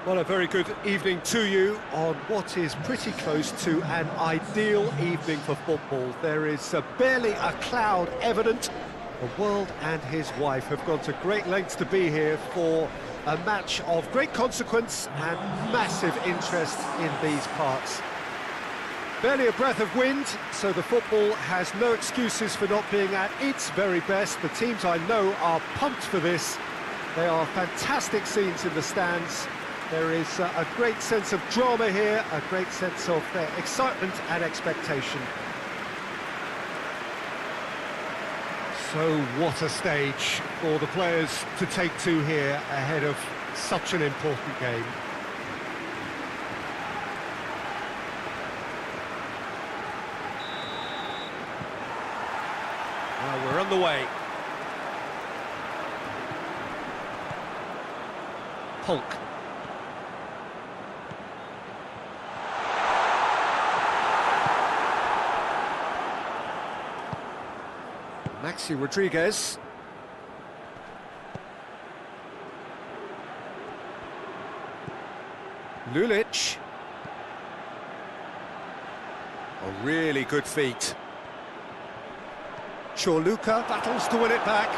Well, a very good evening to you on what is pretty close to an ideal evening for football. There is barely a cloud evident. The world and his wife have gone to great lengths to be here for a match of great consequence and massive interest in these parts. Barely a breath of wind, so the football has no excuses for not being at its very best. The teams I know are pumped for this. They are fantastic scenes in the stands. There is a great sense of drama here, a great sense of excitement and expectation. So what a stage for the players to take to here ahead of such an important game. Well, we're on the way. Hulk. Maxi Rodriguez. Lulic. A really good feat. Luka battles to win it back.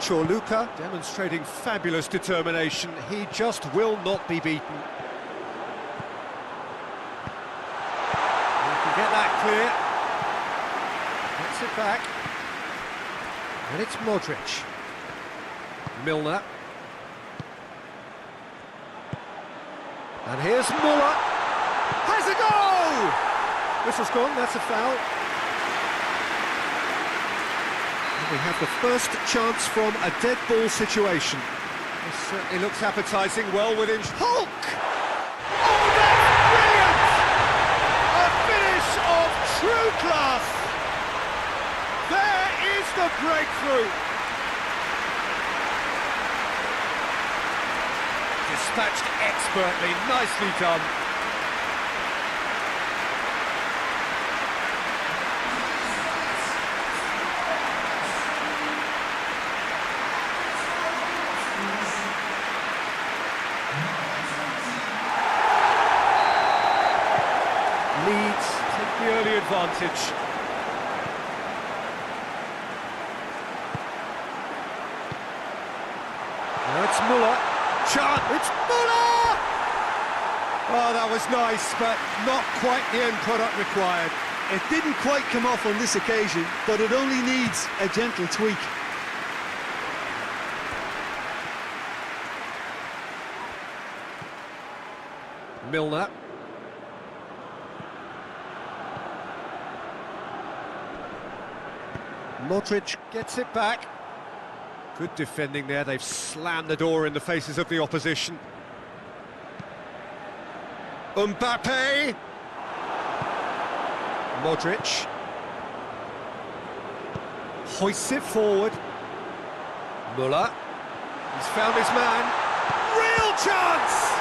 Luka demonstrating fabulous determination. He just will not be beaten. He can get that clear. Gets it back. And it's Modrić. Milner. And here's Muller. Has a goal! Whistle's gone, that's a foul. And we have the first chance from a dead ball situation. This certainly looks appetising, well within... Hulk! Oh, that's brilliant! A finish of true class! There is the breakthrough! Dispatched expertly, nicely done. Leeds take the early advantage. Now it's Muller. Chance, it's Muller! Oh, that was nice, but not quite the end product required. It didn't quite come off on this occasion, but it only needs a gentle tweak. Milner. Modrić gets it back. Good defending there, they've slammed the door in the faces of the opposition. Mbappe! Modrić. Hoists it forward. Muller. He's found his man. Real chance!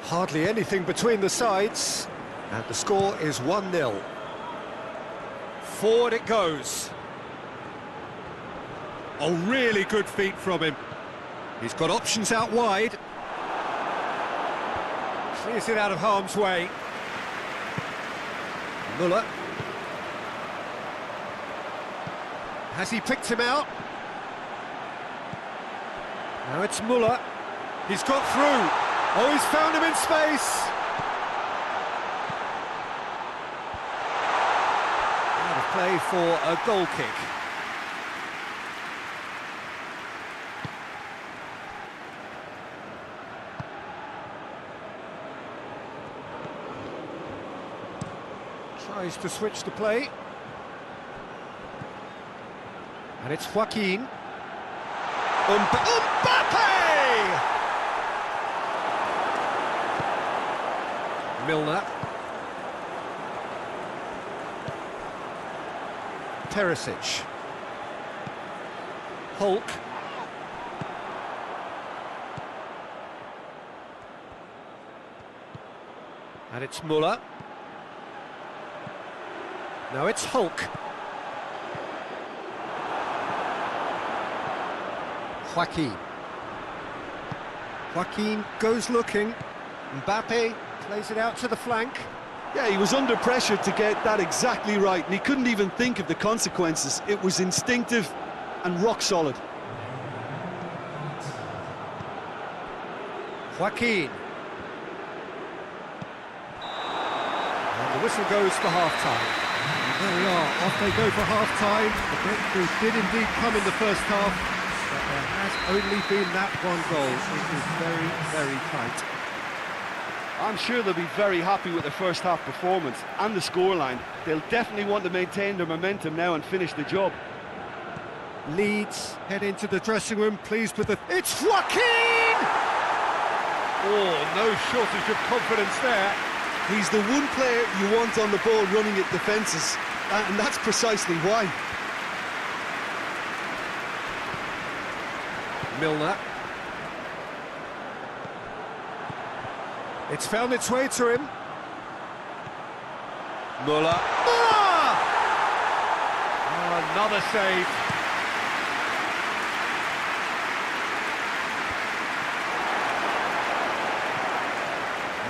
Hardly anything between the sides, and the score is 1-0. Forward it goes. A really good feat from him. He's got options out wide. Clears it out of harm's way. Muller. Has he picked him out? Now it's Muller. He's got through. Oh, he's found him in space! Out of play for a goal kick. Tries to switch the play. And it's Joaquin. Mbappe! Milner. Perisic. Hulk. And it's Muller. Now it's Hulk. Joaquin. Joaquin goes looking. Mbappe plays it out to the flank. Yeah, he was under pressure to get that exactly right, and he couldn't even think of the consequences. It was instinctive and rock solid. Joaquin. And the whistle goes for half-time. There we are, off they go for half-time. The breakthrough did indeed come in the first half, but there has only been that one goal. It is very, very tight. I'm sure they'll be very happy with their first half performance and the scoreline. They'll definitely want to maintain their momentum now and finish the job. Leeds head into the dressing room, pleased with the... It's Joaquin! Oh, no shortage of confidence there. He's the one player you want on the ball running at defences, and that's precisely why. Milner. It's found its way to him. Muller. Muller! Oh, another save.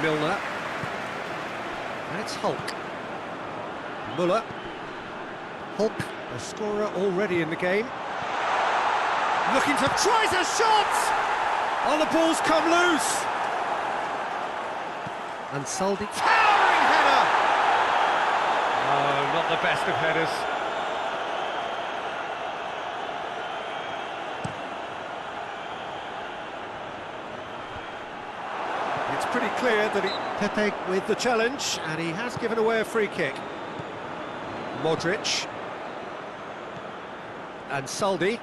Milner. And it's Hulk. Muller. Hulk, a scorer already in the game. Looking to... tries a shot! Oh, the ball's come loose. And Saldi... towering header! Oh, not the best of headers. It's pretty clear that Pepe with the challenge, and he has given away a free kick. Modrić. And Saldi.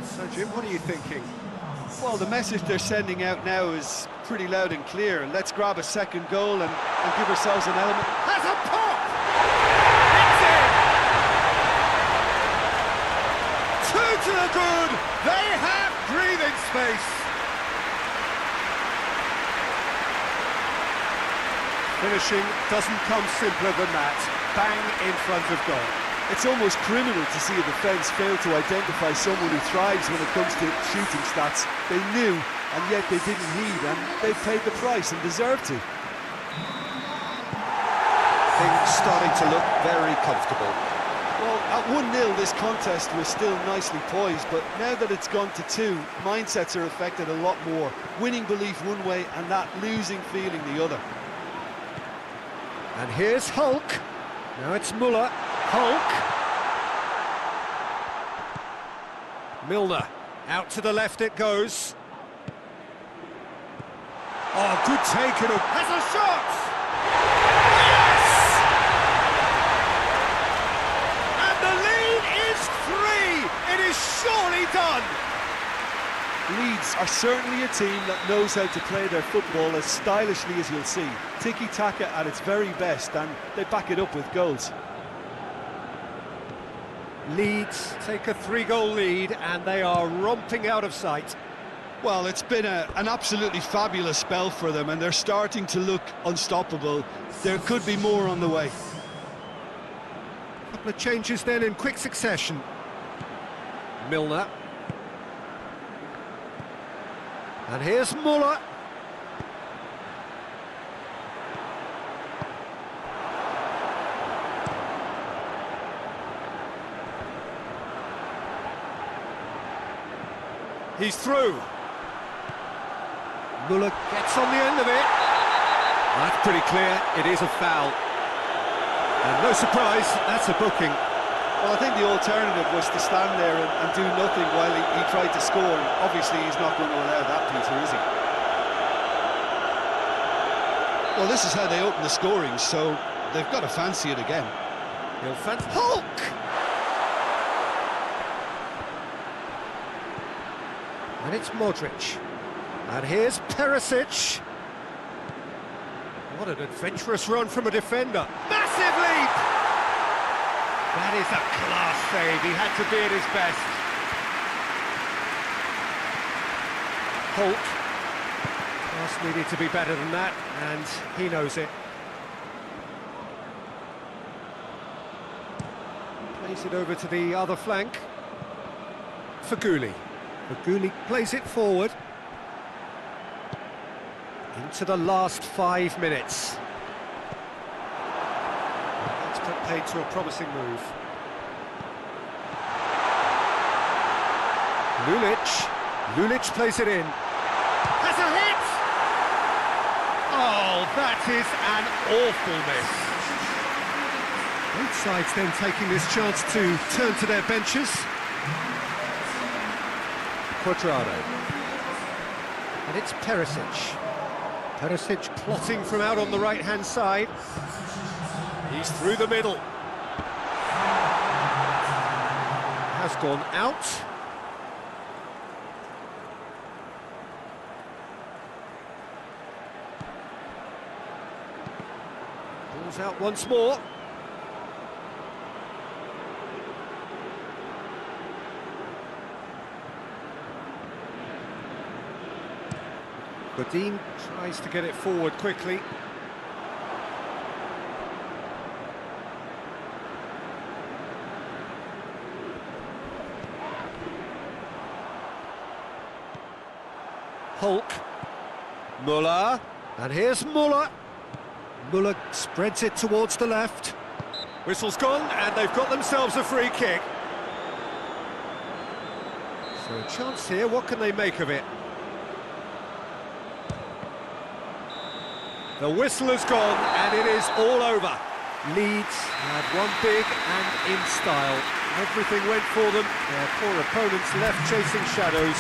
So, Jim, what are you thinking? Well, the message they're sending out now is pretty loud and clear. Let's grab a second goal and give ourselves an element. Has a pop! It's in! Two to the good! They have breathing space! Finishing doesn't come simpler than that. Bang in front of goal. It's almost criminal to see a defence fail to identify someone who thrives when it comes to shooting stats. They knew, and yet they didn't heed, and they paid the price and deserved to. Things starting to look very comfortable. Well, at 1-0 this contest was still nicely poised, but now that it's gone to 2, mindsets are affected a lot more. Winning belief one way and that losing feeling the other. And here's Hulk. Now it's Muller. Hulk. Milner. Out to the left it goes. Oh, good take and has a shot! Yes! And the lead is 3! It is surely done! Leeds are certainly a team that knows how to play their football as stylishly as you'll see. Tiki-taka at its very best, and they back it up with goals. Leeds take a 3-goal lead and they are romping out of sight. Well, it's been an absolutely fabulous spell for them, and they're starting to look unstoppable. There could be more on the way. A couple of changes then in quick succession. Milner. And here's Muller. He's through. Muller gets on the end of it. That's pretty clear, it is a foul. And no surprise, that's a booking. Well, I think the alternative was to stand there and do nothing while he tried to score. And obviously, he's not going to allow that, Peter, is he? Well, this is how they open the scoring, so they've got to fancy it again. He'll fancy Hulk! And it's Modrić. And here's Perisic. What an adventurous run from a defender. Massive leap! That is a class save. He had to be at his best. Holt. Pass needed to be better than that, and he knows it. Plays it over to the other flank. Faguli. Faguli plays it forward. Into the last 5 minutes. That's put paid to a promising move. Lulic plays it in. Has a hit! Oh, that is an awful miss. Both sides then taking this chance to turn to their benches. Quadrado. And it's Perisic. Perisic plotting from out on the right-hand side. He's through the middle. Has gone out. Ball's out once more. Godin tries to get it forward quickly. Hulk. Muller. And here's Muller. Muller spreads it towards the left. Whistle's gone, and they've got themselves a free kick. So a chance here, what can they make of it? The whistle has gone, and it is all over. Leeds had one big and in style. Everything went for them. Their poor opponents left chasing shadows.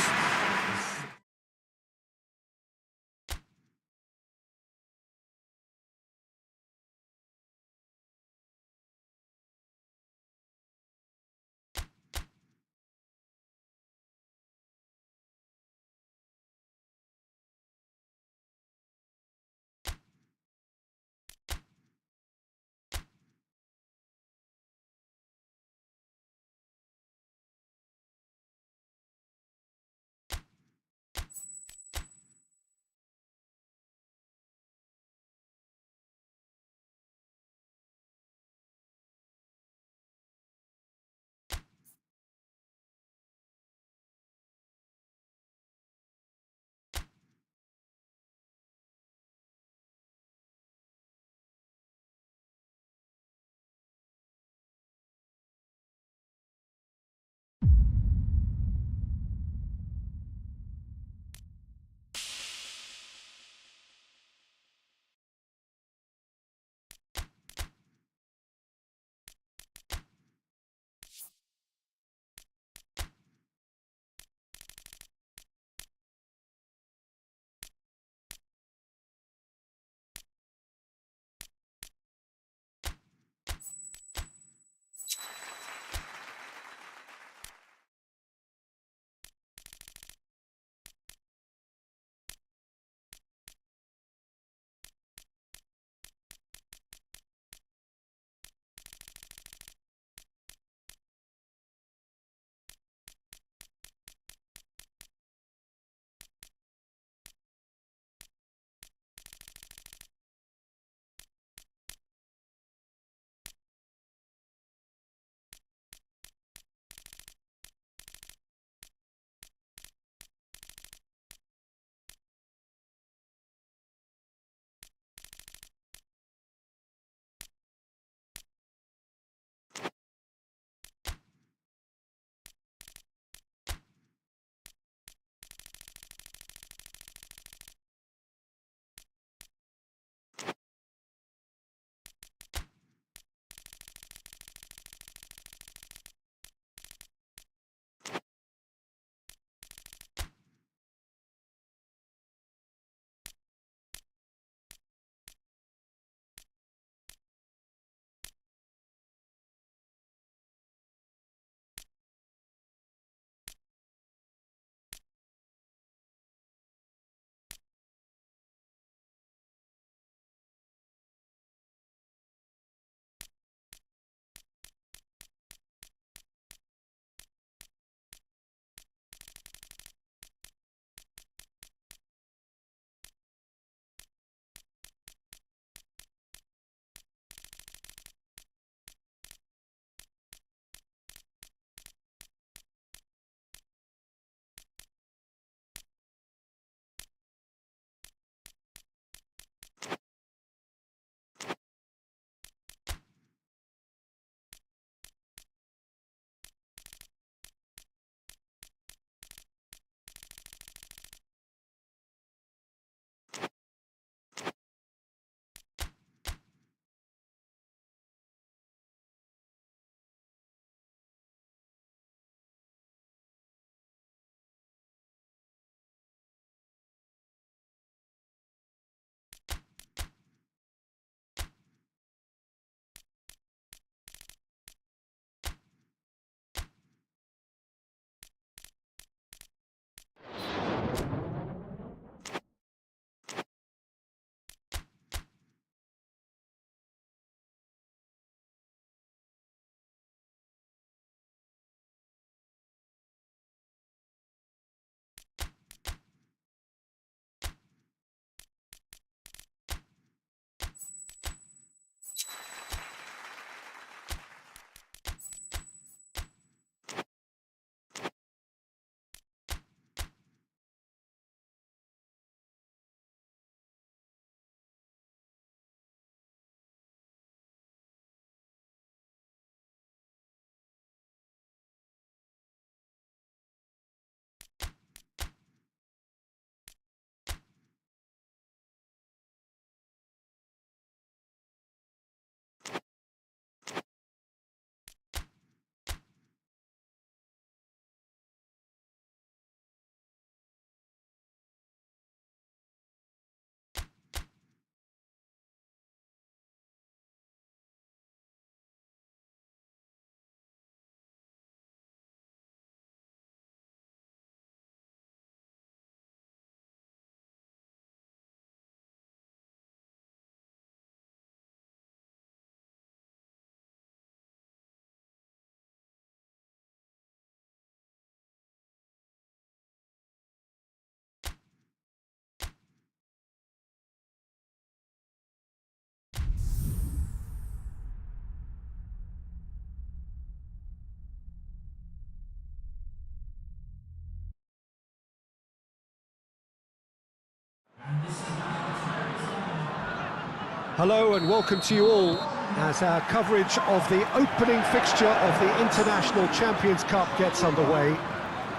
Hello and welcome to you all as our coverage of the opening fixture of the International Champions Cup gets underway.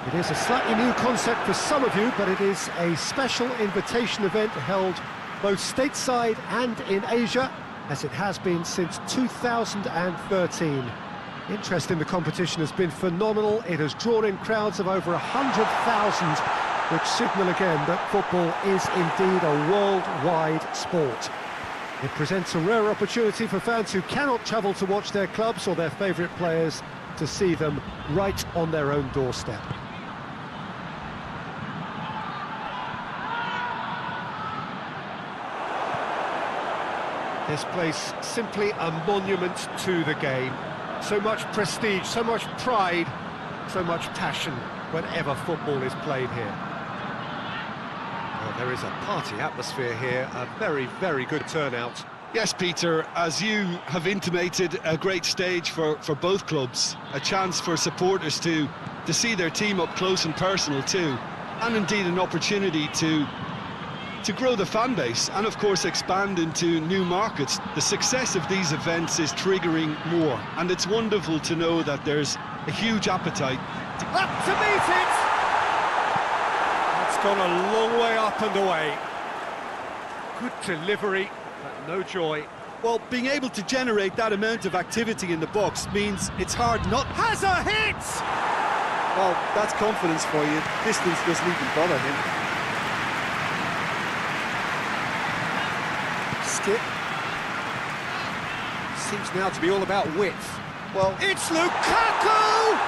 It is a slightly new concept for some of you, but it is a special invitation event held both stateside and in Asia, as it has been since 2013. Interest in the competition has been phenomenal. It has drawn in crowds of over 100,000, which signal again that football is indeed a worldwide sport. It presents a rare opportunity for fans who cannot travel to watch their clubs or their favourite players to see them right on their own doorstep. This place simply a monument to the game. So much prestige, so much pride, so much passion whenever football is played here. Well, there is a party atmosphere here, a very, very good turnout. Yes, Peter, as you have intimated, a great stage for both clubs. A chance for supporters to see their team up close and personal too. And indeed an opportunity to grow the fan base and of course expand into new markets. The success of these events is triggering more, and it's wonderful to know that there's a huge appetite. Up to meet it! It's gone a long way up and away. Good delivery, but no joy. Well, being able to generate that amount of activity in the box means it's hard not... Has a hit! Well, that's confidence for you. Distance doesn't even bother him. Skip. Seems now to be all about width. Well, it's Lukaku!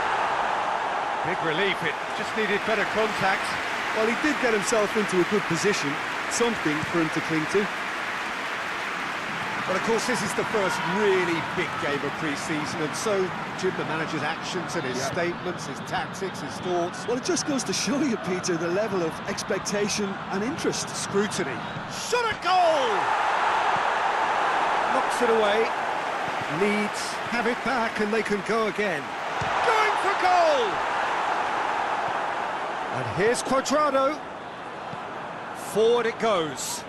Big relief, it just needed better contact. well, he did get himself into a good position, something for him to cling to. But of course this is the first really big game of pre-season, and so Jim, the manager's actions and his statements, his tactics, his thoughts. Well, it just goes to show you, Peter, the level of expectation and interest. Scrutiny. Shot a goal! Knocks it away. Leeds have it back and they can go again. Going for goal! And here's Cuadrado. Forward it goes.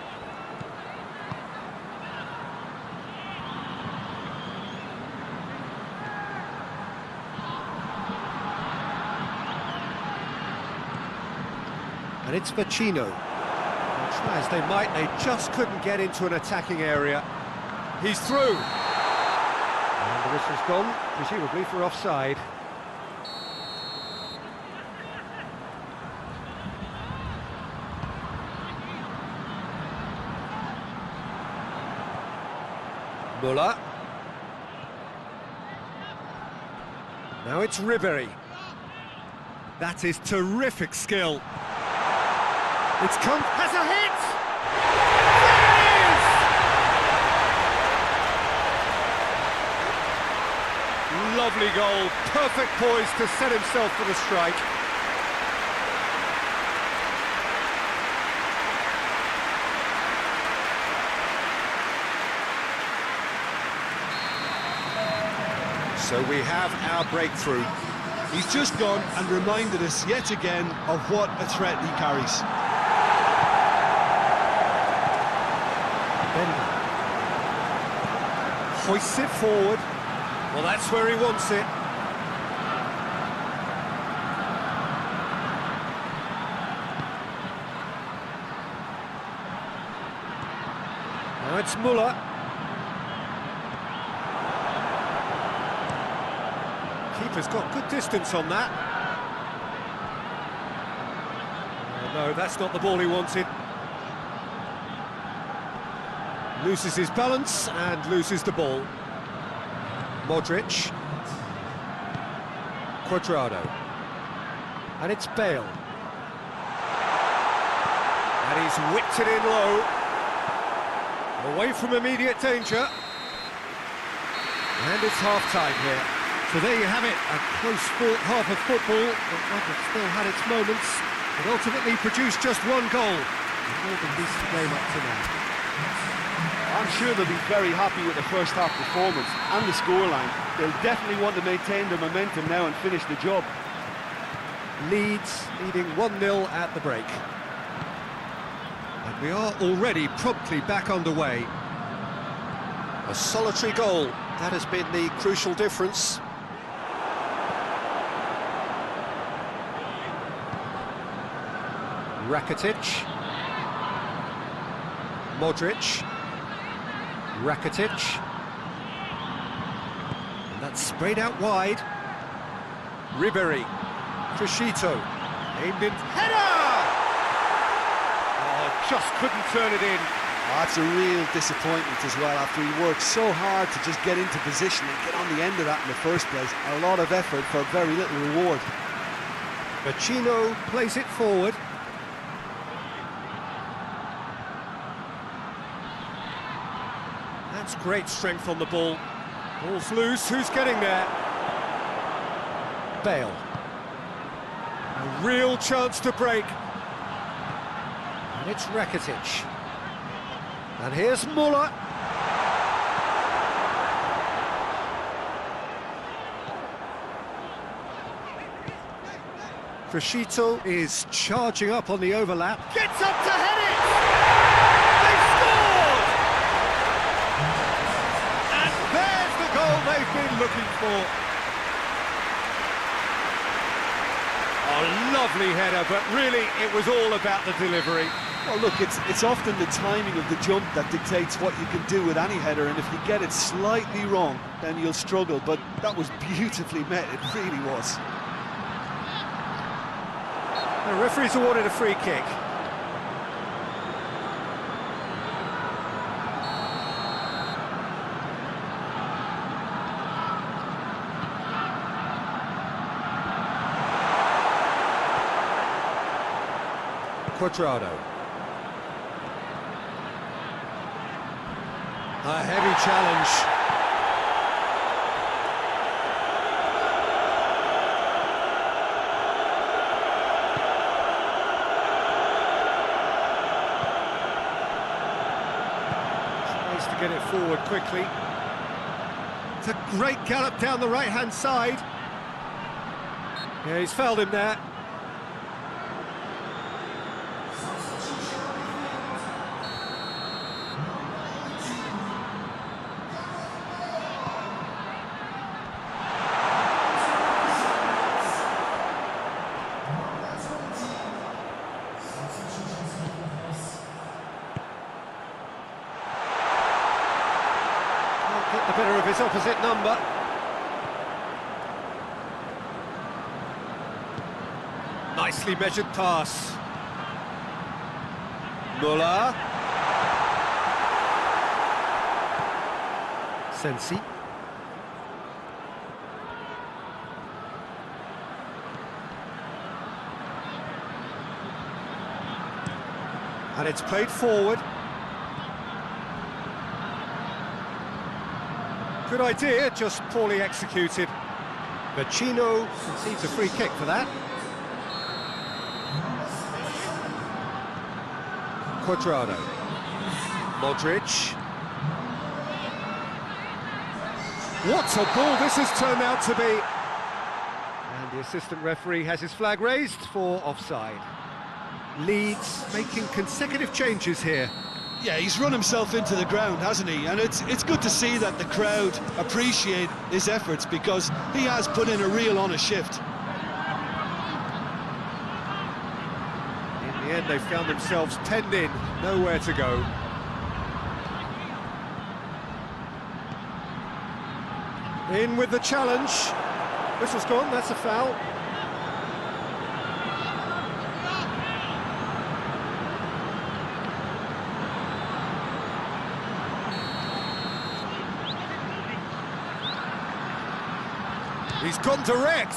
And it's Vecino. Try as they might, they just couldn't get into an attacking area. He's through. And the whistle's gone, presumably for offside. Müller. Now it's Ribery. That is terrific skill. It's come, has a hit! There it is! Lovely goal, perfect poise to set himself for the strike. So we have our breakthrough. He's just gone and reminded us yet again of what a threat he carries. Bender hoists it forward. Well, that's where he wants it. Now it's Müller. Keeper's got good distance on that. Oh, no, that's not the ball he wanted. Loses his balance and loses the ball. Modrić. Cuadrado. And it's Bale. And he's whipped it in low. Away from immediate danger. And it's half-time here. So there you have it, a close half of football, but one that still had its moments, and ultimately produced just one goal. And more than this game up to now. I'm sure they'll be very happy with the first half performance and the scoreline. They'll definitely want to maintain their momentum now and finish the job. Leeds leading 1-0 at the break. And we are already promptly back underway. A solitary goal, that has been the crucial difference. Rakitic. Modrić. Rakitic. And that's sprayed out wide. Ribery. Crescito. Aimed in. Header! Oh, just couldn't turn it in. That's a real disappointment as well, after he worked so hard to just get into position and get on the end of that in the first place. A lot of effort for very little reward. Vecino plays it forward. That's great strength on the ball. Ball's loose, who's getting there? Bale. A real chance to break. And it's Rakitic. And here's Muller. Crescito is charging up on the overlap. Gets up to head it! They scored! And there's the goal they've been looking for. A lovely header, but really it was all about the delivery. Well, look, it's often the timing of the jump that dictates what you can do with any header, and if you get it slightly wrong, then you'll struggle, but that was beautifully met, it really was. The referee's awarded a free kick. Quadrado. A heavy challenge. Tries to get it forward quickly. It's a great gallop down the right-hand side. Yeah, he's fouled him there. Get the better of his opposite number. Nicely measured pass. Muller. Sensi. And it's played forward. Good idea, just poorly executed. Vecino concedes a free kick for that. Quadrado. Modrić. What a ball this has turned out to be. And the assistant referee has his flag raised for offside. Leeds making consecutive changes here. Yeah, he's run himself into the ground, hasn't he? And it's good to see that the crowd appreciate his efforts, because he has put in a real honest shift. In the end, they found themselves penned in, nowhere to go. In with the challenge. Whistle's gone, that's a foul. He's gone direct.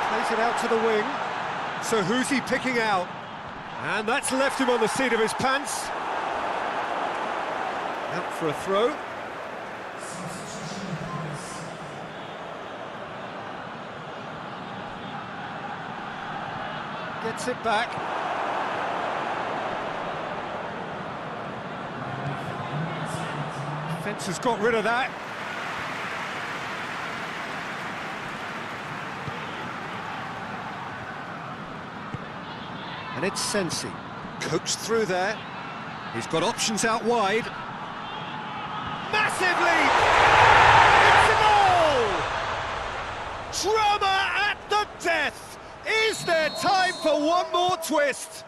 Plays it out to the wing. So who's he picking out? And that's left him on the seat of his pants. Out for a throw. Gets it back. Defence has got rid of that. And it's Sensi. Coaxed through there. He's got options out wide. Massive lead! It's a goal! Drama at the death! Is there time for one more twist?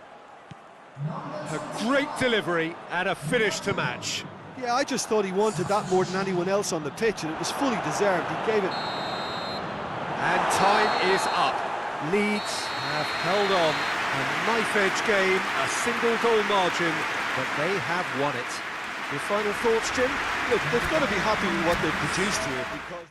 A great delivery and a finish to match. Yeah, I just thought he wanted that more than anyone else on the pitch, and it was fully deserved. He gave it. And time is up. Leeds have held on. A knife-edge game, a single-goal margin, but they have won it. Your final thoughts, Jim? Look, they've got to be happy with what they've produced here, because...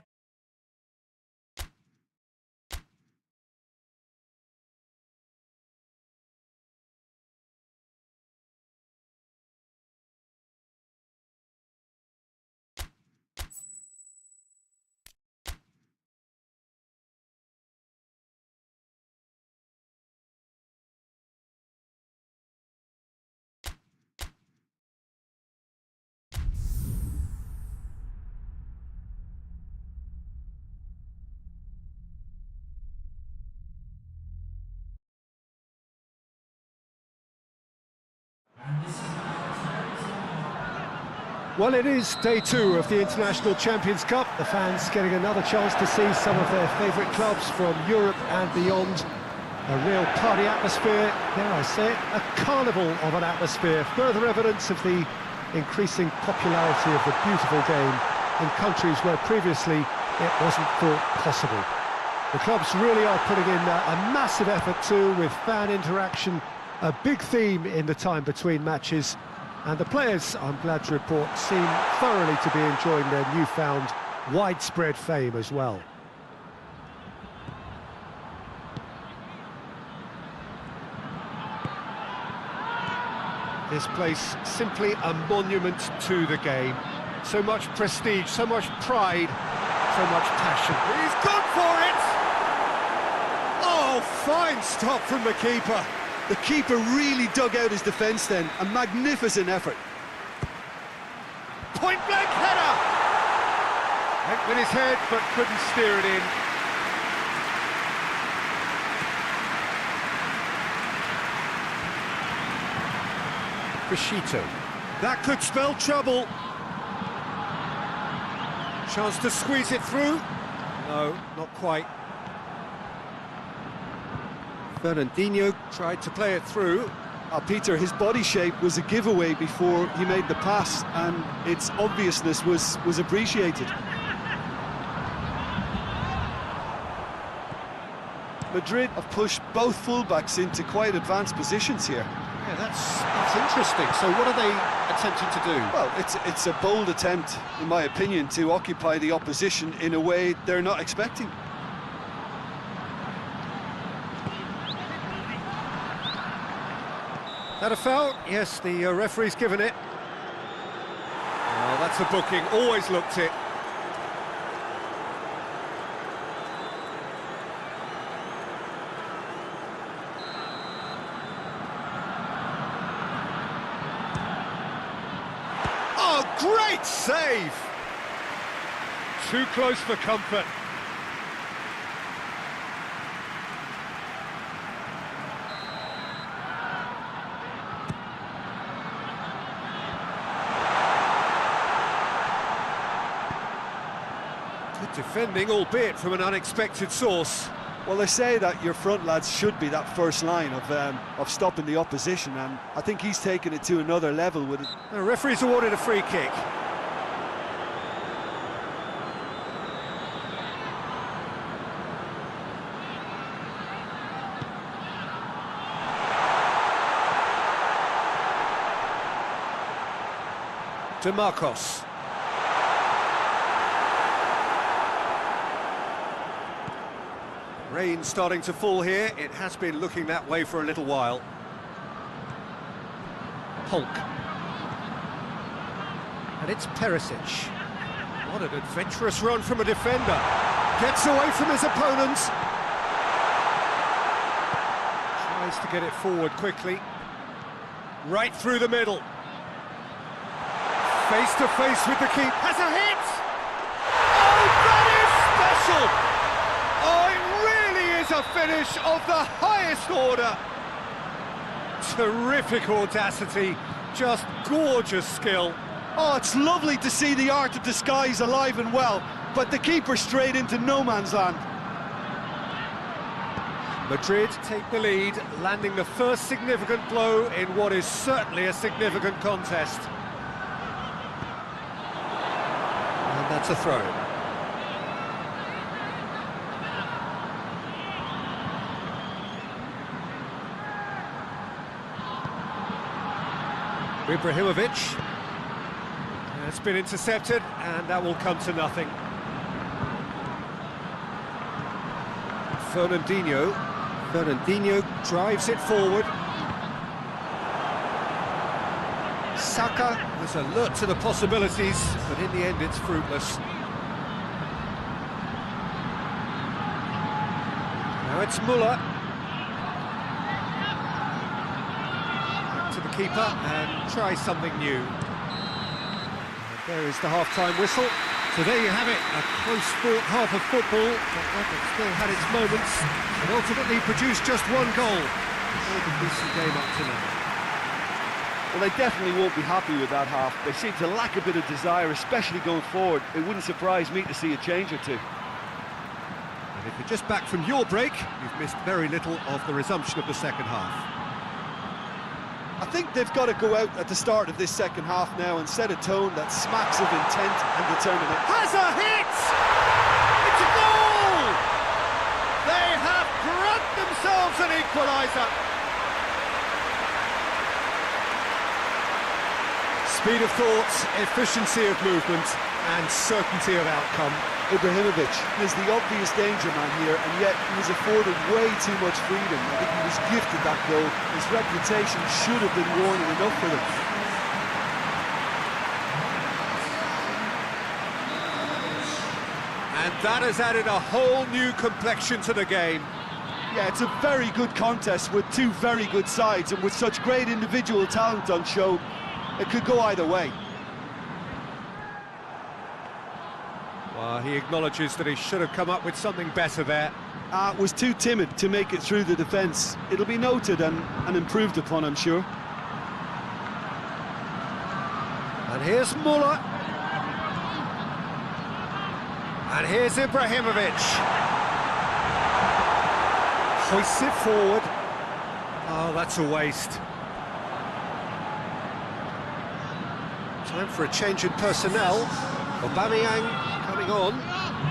Well, it is day 2 of the International Champions Cup. The fans getting another chance to see some of their favourite clubs from Europe and beyond. A real party atmosphere, dare I say it, a carnival of an atmosphere. Further evidence of the increasing popularity of the beautiful game in countries where previously it wasn't thought possible. The clubs really are putting in a massive effort too, with fan interaction, a big theme in the time between matches. And the players, I'm glad to report, seem thoroughly to be enjoying their newfound widespread fame as well. This place simply a monument to the game. So much prestige, so much pride, so much passion. He's gone for it! Oh, fine stop from the keeper. The keeper really dug out his defence then. A magnificent effort. Point-blank header! Went with his head, but couldn't steer it in. Crescito. That could spell trouble. Chance to squeeze it through. No, not quite. Fernandinho tried to play it through. Peter, his body shape was a giveaway before he made the pass, and its obviousness was appreciated. Madrid have pushed both fullbacks into quite advanced positions here. Yeah, that's interesting. So what are they attempting to do? Well, it's a bold attempt, in my opinion, to occupy the opposition in a way they're not expecting. That a foul? Yes, the referee's given it. Oh, that's a booking. Always looked it. Oh, great save! Too close for comfort. Defending, albeit from an unexpected source. Well, they say that your front lads should be that first line of stopping the opposition, and I think he's taken it to another level with it. The referee's awarded a free kick. DeMarcos. Rain starting to fall here. It has been looking that way for a little while. Hulk. And it's Perisic. What an adventurous run from a defender. Gets away from his opponents. Tries to get it forward quickly. Right through the middle. Face to face with the keeper. Has a hit! Oh, that is special! Oh, it really is a finish of the highest order. Terrific audacity, just gorgeous skill. Oh, it's lovely to see the art of disguise alive and well, but the keeper straight into no man's land. Madrid take the lead, landing the first significant blow in what is certainly a significant contest. And that's a throw. Ibrahimović. It's been intercepted, and that will come to nothing. Fernandinho drives it forward. Saka was alert to the possibilities, but in the end it's fruitless. Now it's Müller. Back to the keeper and try something new. And there is the half-time whistle. So there you have it, a close-fought half of football, but one that still had its moments, and ultimately produced just one goal. All the decent game up to now. Well, they definitely won't be happy with that half. They seem to lack a bit of desire, especially going forward. It wouldn't surprise me to see a change or two. And if you're just back from your break, you've missed very little of the resumption of the second half. I think they've got to go out at the start of this second half now and set a tone that smacks of intent and determination. Has a hit! It's a goal! They have grabbed themselves an equaliser. Speed of thought, efficiency of movement, and certainty of outcome. Ibrahimović is the obvious danger man here, and yet he was afforded way too much freedom. I think he was gifted that goal. His reputation should have been warning enough for him. And that has added a whole new complexion to the game. Yeah, it's a very good contest with two very good sides, and with such great individual talent on show, it could go either way. Well, he acknowledges that he should have come up with something better there. Was too timid to make it through the defence. It'll be noted and improved upon, I'm sure. And here's Müller. And here's Ibrahimović. Hoists it forward. Oh, that's a waste. Time for a change in personnel. Aubameyang coming on.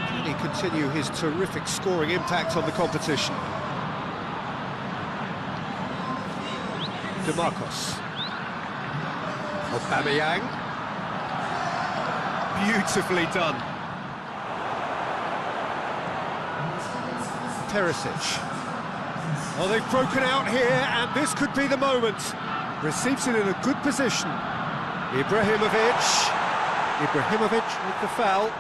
Can he continue his terrific scoring impact on the competition? DeMarcos. Aubameyang. Beautifully done. Perisic. Oh, they've broken out here, and this could be the moment. Receives it in a good position. Ibrahimović with the foul.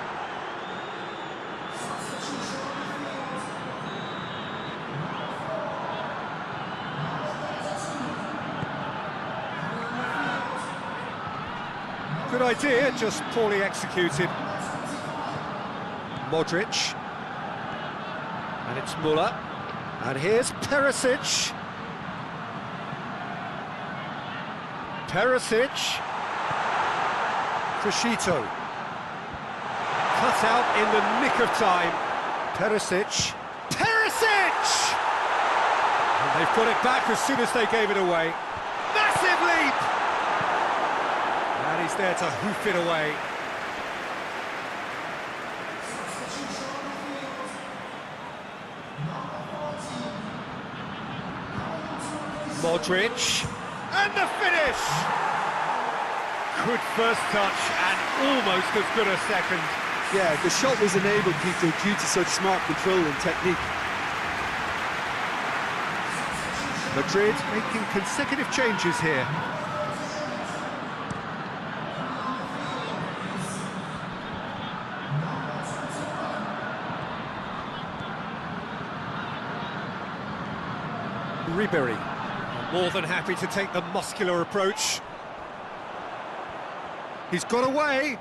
Good idea, just poorly executed. Modrić. And it's Müller. And here's Perisic. Crescito. Cut out in the nick of time. Perisic! And they've got it back as soon as they gave it away. Massive leap! And he's there to hoof it away. Modrić. And the finish! Good first touch and almost as good a second. Yeah, the shot was enabled, Peter, due to such smart control and technique. Madrid making consecutive changes here. Ribery, more than happy to take the muscular approach. He's got away.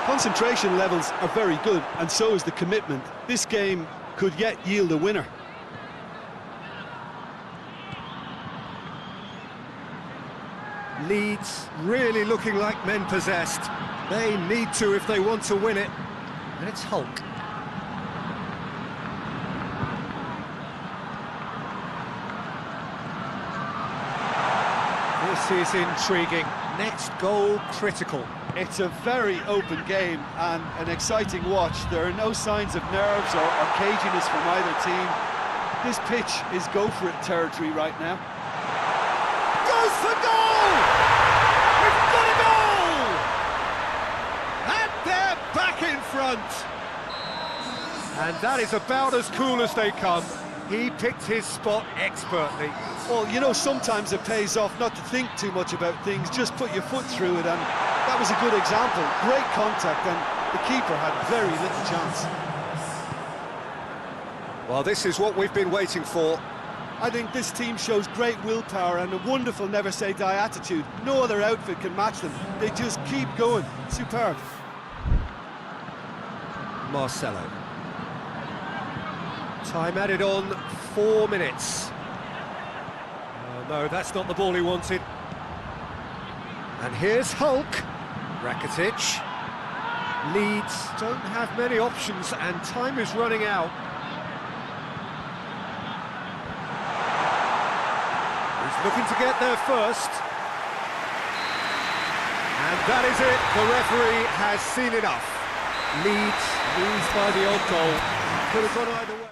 Concentration levels are very good, and so is the commitment. This game could yet yield a winner. Leeds really looking like men possessed. They need to if they want to win it. And it's Hulk. This is intriguing. Next goal critical. It's a very open game and an exciting watch. There are no signs of nerves or caginess from either team. This pitch is go-for-it territory right now. Goes for goal! We've got a goal! And they're back in front. And that is about as cool as they come. He picked his spot expertly. Well, you know, sometimes it pays off not to think too much about things, just put your foot through it, and that was a good example. Great contact, and the keeper had very little chance. Well, this is what we've been waiting for. I think this team shows great willpower and a wonderful never-say-die attitude. No other outfit can match them. They just keep going. Superb. Marcelo. Time added on, 4 minutes. Oh, no, that's not the ball he wanted. And here's Hulk. Rakitic. Leeds don't have many options, and time is running out. He's looking to get there first. And that is it. The referee has seen enough. Leeds lose by the odd goal. Could have gone either way.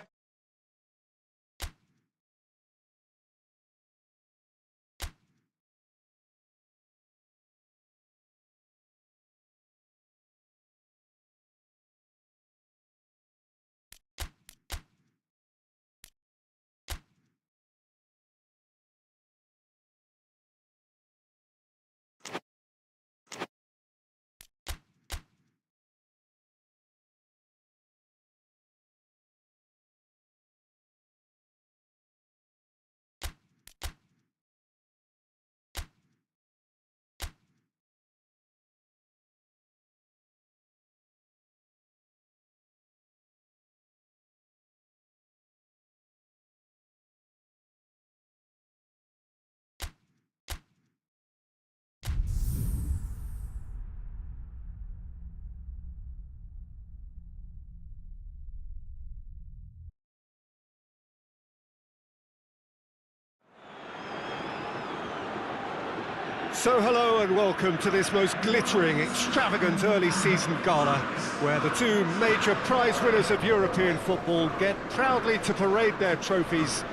So hello and welcome to this most glittering, extravagant early season gala, where the two major prize winners of European football get proudly to parade their trophies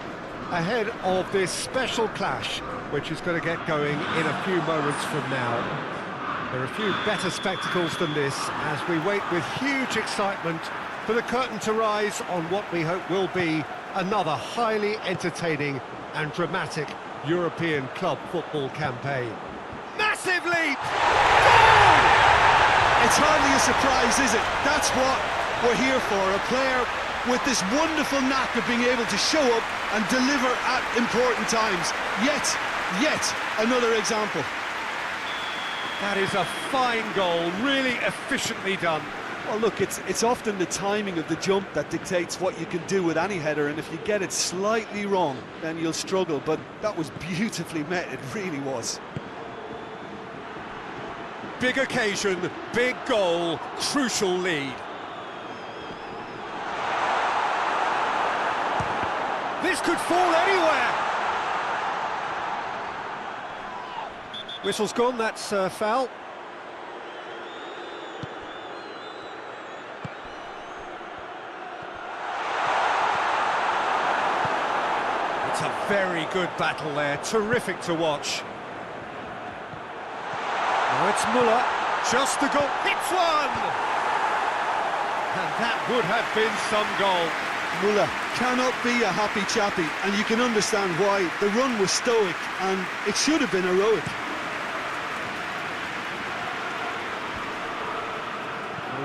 ahead of this special clash, which is going to get going in a few moments from now. There are a few better spectacles than this as we wait with huge excitement for the curtain to rise on what we hope will be another highly entertaining and dramatic European club football campaign. Massive leap! Goal! It's hardly a surprise, is it? That's what we're here for, a player with this wonderful knack of being able to show up and deliver at important times. Yet another example. That is a fine goal, really efficiently done. Well, look, it's often the timing of the jump that dictates what you can do with any header, and if you get it slightly wrong, then you'll struggle, but that was beautifully met, it really was. Big occasion, big goal, crucial lead. This could fall anywhere. Whistle's gone, that's foul. It's a very good battle there, terrific to watch. Now it's Müller, just the goal, hits one! And that would have been some goal. Müller cannot be a happy chappy, and you can understand why. The run was stoic, and it should have been heroic.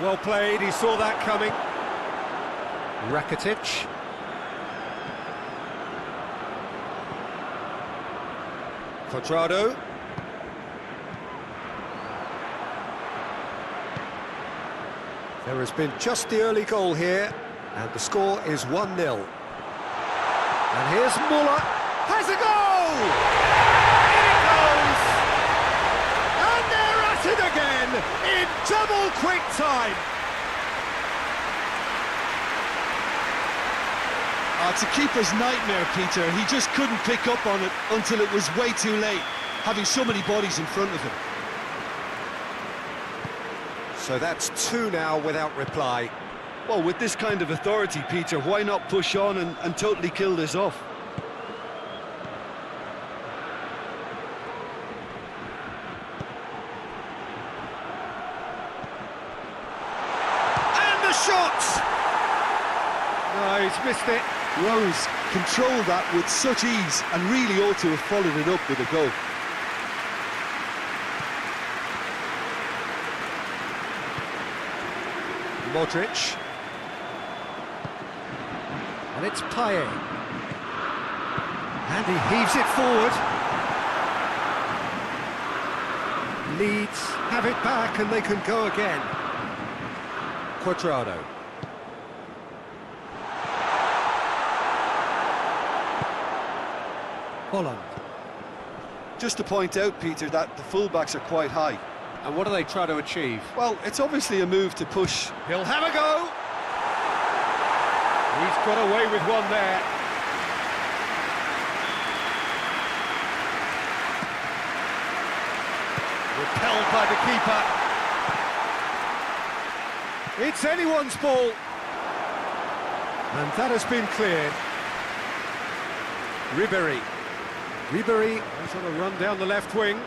Well played, he saw that coming. Rakitic. Quadrado. There has been just the early goal here, and the score is 1-0. And here's Muller, has a goal! In it goes! And they're at it again, in double quick time! It's a keeper's nightmare, Peter. He just couldn't pick up on it until it was way too late, having so many bodies in front of him. So that's 2 now without reply. Well, with this kind of authority, Peter, why not push on and totally kill this off? And the shot! No, he's missed it. Rose controlled that with such ease and really ought to have followed it up with a goal. Modrić. And it's Payet. And he heaves it forward. Leeds have it back and they can go again. Cuadrado. Haaland. Just to point out, Peter, that the fullbacks are quite high. And what do they try to achieve? Well, it's obviously a move to push. He'll have a go! He's got away with one there. Repelled by the keeper. It's anyone's ball. And that has been cleared. Ribéry is on a run down the left wing.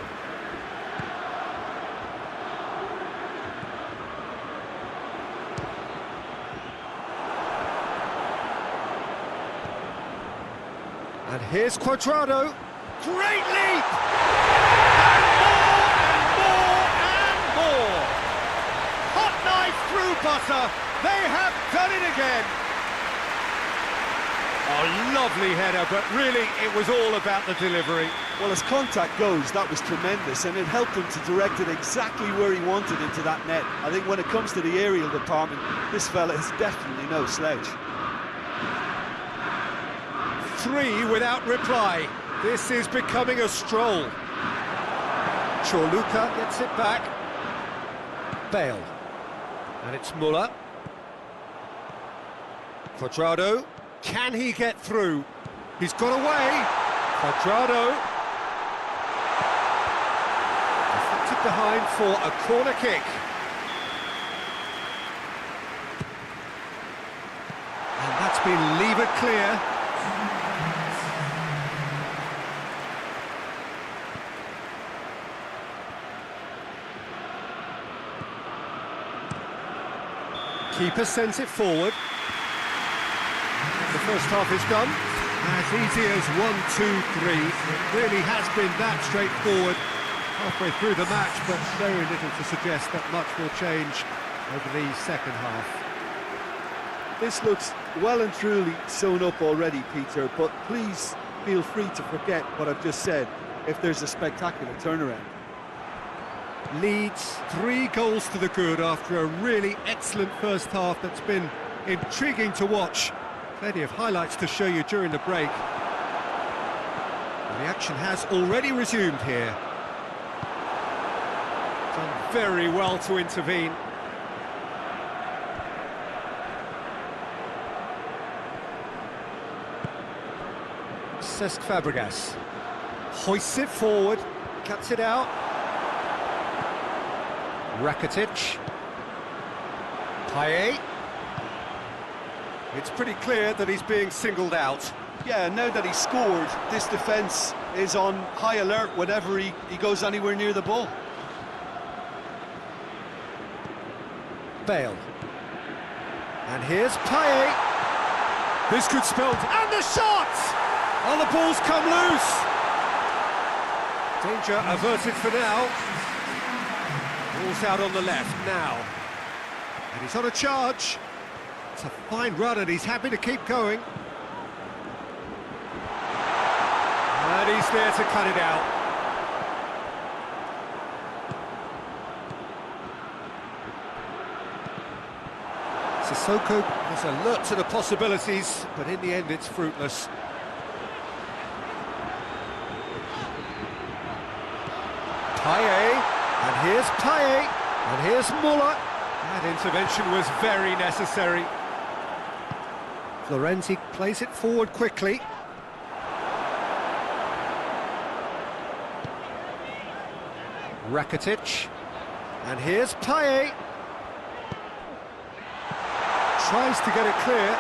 And here's Cuadrado. Great leap! And more! Hot knife through butter. They have done it again. A lovely header, but really it was all about the delivery. Well, as contact goes, that was tremendous, and it helped him to direct it exactly where he wanted into that net. I think when it comes to the aerial department, this fella is definitely no sledge. 3 without reply. This is becoming a stroll. Sure, Luka gets it back. Bale. And it's Muller. Cuadrado. Can he get through? He's got away. Cuadrado. Deflected behind for a corner kick. And that's been levered clear. Keeper sends it forward. The first half is done. As easy as 1, 2, 3. It really has been that straightforward halfway through the match, but very little to suggest that much will change over the second half. This looks well and truly sewn up already, Peter, but please feel free to forget what I've just said if there's a spectacular turnaround. Leeds 3 goals to the good after a really excellent first half that's been intriguing to watch. Plenty of highlights to show you during the break. And the action has already resumed here. Done very well to intervene. Cesc Fabregas hoists it forward, cuts it out. Rakitic. Payet. It's pretty clear that he's being singled out. Yeah, now that he's scored, this defence is on high alert whenever he goes anywhere near the ball. Bale. And here's Payet. This could spell... And the shot! Oh, the ball's come loose. Danger averted for now. Ball's out on the left now. And he's on a charge. It's a fine run and he's happy to keep going. And he's there to cut it out. Sissoko is alert to the possibilities, but in the end it's fruitless. Payet, and here's Payet, and here's Muller. That intervention was very necessary. Florenzi plays it forward quickly. Rakitic, and here's Payet. Tries to get it clear.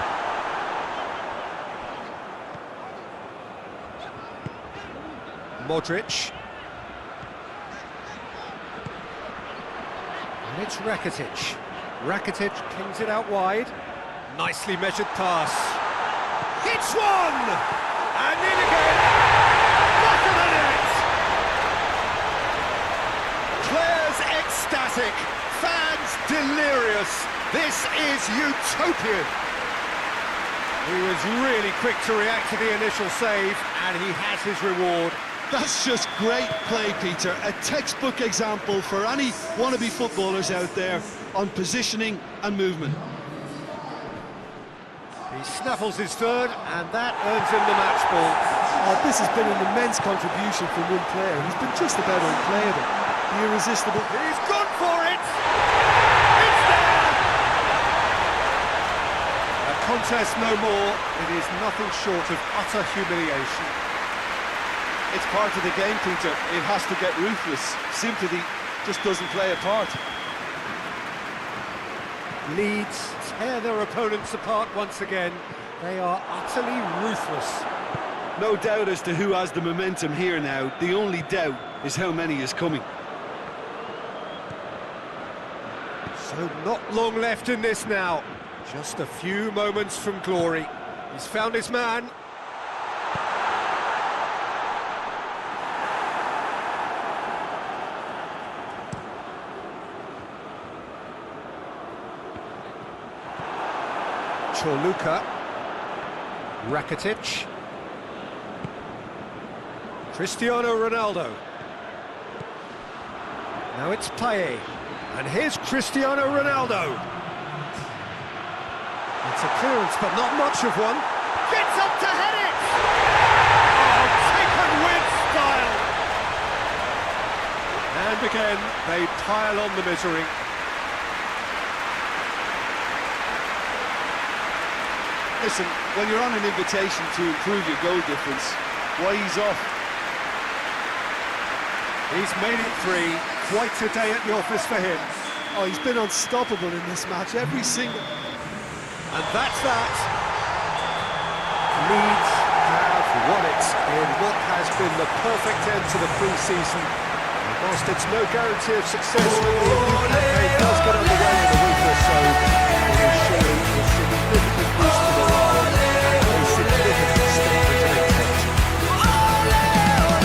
Modrić. And it's Rakitic. Rakitic kings it out wide. Nicely measured pass. Hits one! And in again! Back of the net! Players ecstatic, fans delirious. This is utopian. He was really quick to react to the initial save, and he has his reward. That's just great play, Peter. A textbook example for any wannabe footballers out there on positioning and movement. He snaffles his third, and that earns him the match ball. Oh, this has been an immense contribution from one player. He's been just about unplayable. The irresistible. He's gone for it! It's there! A contest no more. It is nothing short of utter humiliation. It's part of the game, Peter. It has to get ruthless. Sympathy just doesn't play a part. Leeds tear their opponents apart once again. They are utterly ruthless. No doubt as to who has the momentum here now. The only doubt is how many is coming. So not long left in this now. Just a few moments from glory. He's found his man. Luka, Rakitic, Cristiano Ronaldo. Now it's Payet, and here's Cristiano Ronaldo. It's a clearance, but not much of one. Gets up to head it! Oh, taken with style! And again, they pile on the misery. Listen, when you're on an invitation to improve your goal difference, why ease off? He's made it three. Quite a day at the office for him. Oh, he's been unstoppable in this match, every single... And that's that. Leeds have won it in what has been the perfect end to the pre-season. And whilst it's no guarantee of success when the new campaign does get underway in a week or so, it is surely a significant boost to morale and a significant statement of intent. And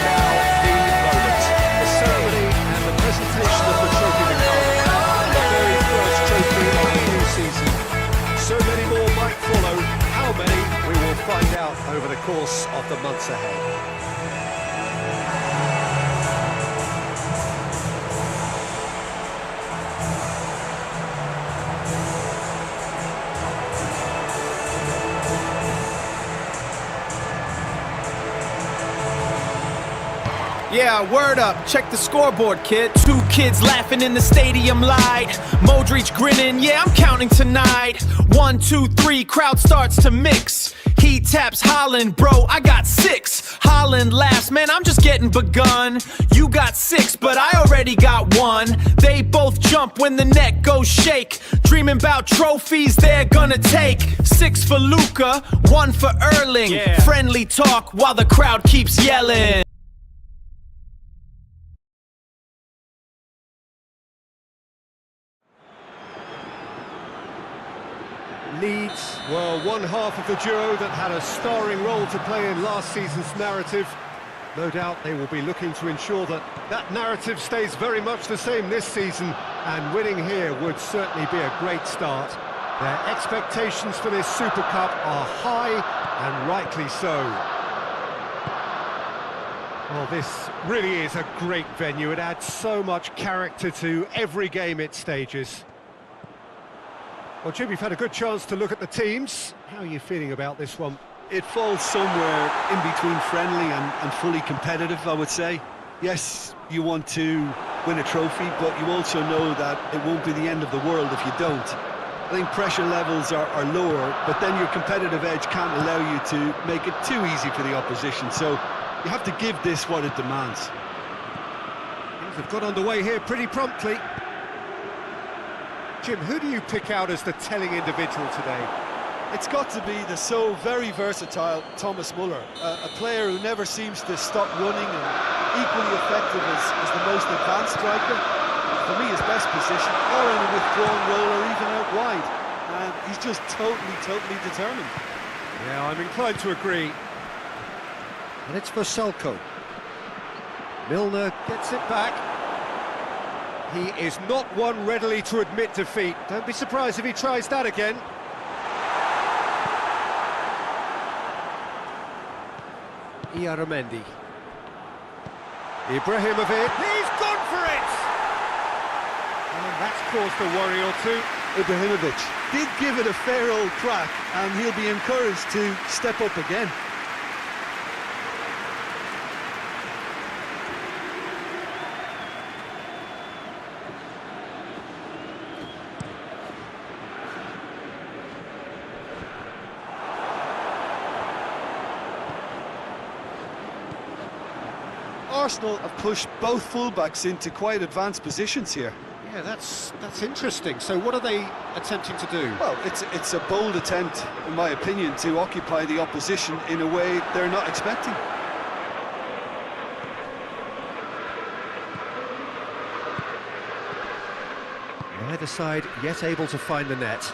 now, the moment. The ceremony and the presentation of the trophy to come. The very first trophy of the new season. So many more might follow. How many, we will find out over the course of the months ahead. Yeah, word up, check the scoreboard, kid. 2 kids laughing in the stadium light. Modrić grinning, yeah, I'm counting tonight. 1, 2, 3, crowd starts to mix. He taps Haaland, bro, I got 6. Haaland laughs, man, I'm just getting begun. You got 6, but I already got 1. They both jump when the net goes shake. Dreaming about trophies they're gonna take. 6 for Luka, 1 for Erling. Yeah. Friendly talk while the crowd keeps yelling. Leeds were one half of the duo that had a starring role to play in last season's narrative. No doubt they will be looking to ensure that that narrative stays very much the same this season, and winning here would certainly be a great start. Their expectations for this Super Cup are high, and rightly so. Well, this really is a great venue. It adds so much character to every game it stages. Well, Jim, you've had a good chance to look at the teams. How are you feeling about this one? It falls somewhere in between friendly and fully competitive, I would say. Yes, you want to win a trophy, but you also know that it won't be the end of the world if you don't. I think pressure levels are lower, but then your competitive edge can't allow you to make it too easy for the opposition, so you have to give this what it demands. Things have got underway here pretty promptly. Jim, who do you pick out as the telling individual today? It's got to be the so very versatile Thomas Muller, a player who never seems to stop running and equally effective as the most advanced striker. For me, his best position, or in a withdrawn role, or even out wide. And he's just totally determined. Yeah, I'm inclined to agree. And it's for Salko. Milner gets it back. He is not one readily to admit defeat. Don't be surprised if he tries that again. Iaramendi. Ibrahimović. He's gone for it! And that's caused a worry or two. Ibrahimović did give it a fair old crack, and he'll be encouraged to step up again. Arsenal have pushed both fullbacks into quite advanced positions here. Yeah, that's interesting. So what are they attempting to do? Well, it's a bold attempt, in my opinion, to occupy the opposition in a way they're not expecting. Neither side yet able to find the net.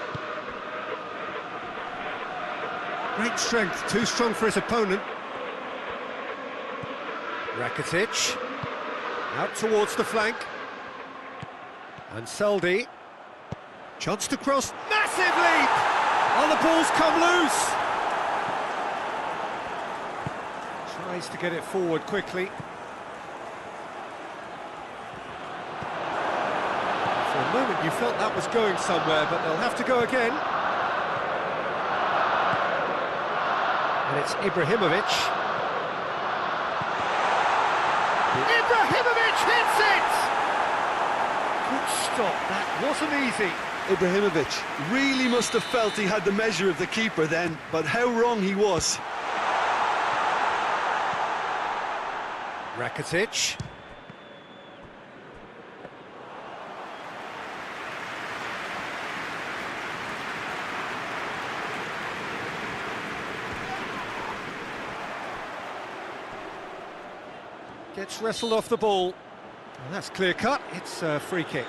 Great strength, too strong for his opponent. Rakitic, out towards the flank. And Saldi, chance to cross, massive leap! Oh, the ball's come loose! Tries to get it forward quickly. For a moment you felt that was going somewhere, but they'll have to go again. And it's Ibrahimović. Ibrahimović hits it! Good stop, that wasn't easy. Ibrahimović really must have felt he had the measure of the keeper then, but how wrong he was. Rakitic. Gets wrestled off the ball. And that's clear cut, it's a free kick.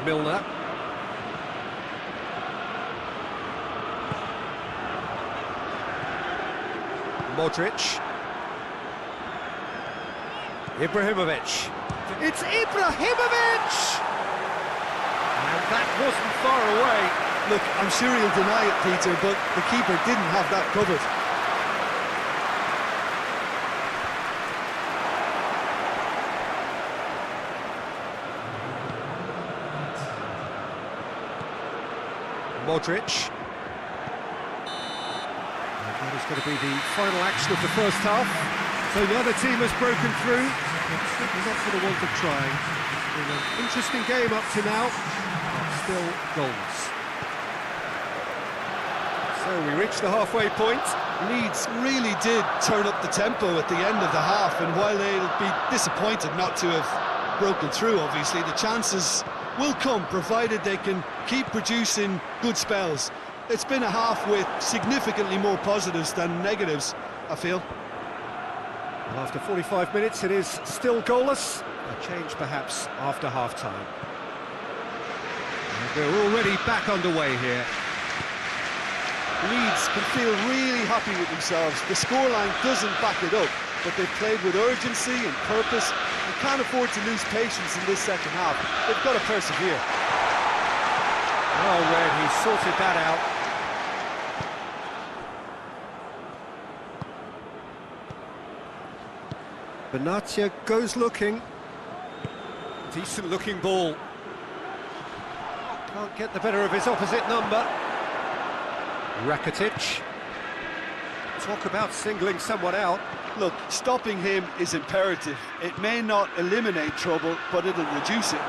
Milner. Modrić. Ibrahimović. It's Ibrahimović! And that wasn't far away. Look, I'm sure he'll deny it, Peter, but the keeper didn't have that covered. Modrić. And that is going to be the final action of the first half. So the other team has broken through, but certainly not for the want of trying. It's been an interesting game up to now, but still goals. So we reach the halfway point. Leeds really did turn up the tempo at the end of the half, and while they'll be disappointed not to have broken through, obviously, the chances will come, provided they can keep producing good spells. It's been a half with significantly more positives than negatives, I feel. Well, after 45 minutes, it is still goalless. A change, perhaps, after half-time. And we're already back underway here. Leeds can feel really happy with themselves. The scoreline doesn't back it up, but they've played with urgency and purpose and can't afford to lose patience in this second half. They've got to persevere. Well read, he sorted that out. Benatia goes looking. Decent looking ball. Can't get the better of his opposite number. Rakitic. Talk about singling someone out. Look, stopping him is imperative. It may not eliminate trouble, but it'll reduce it.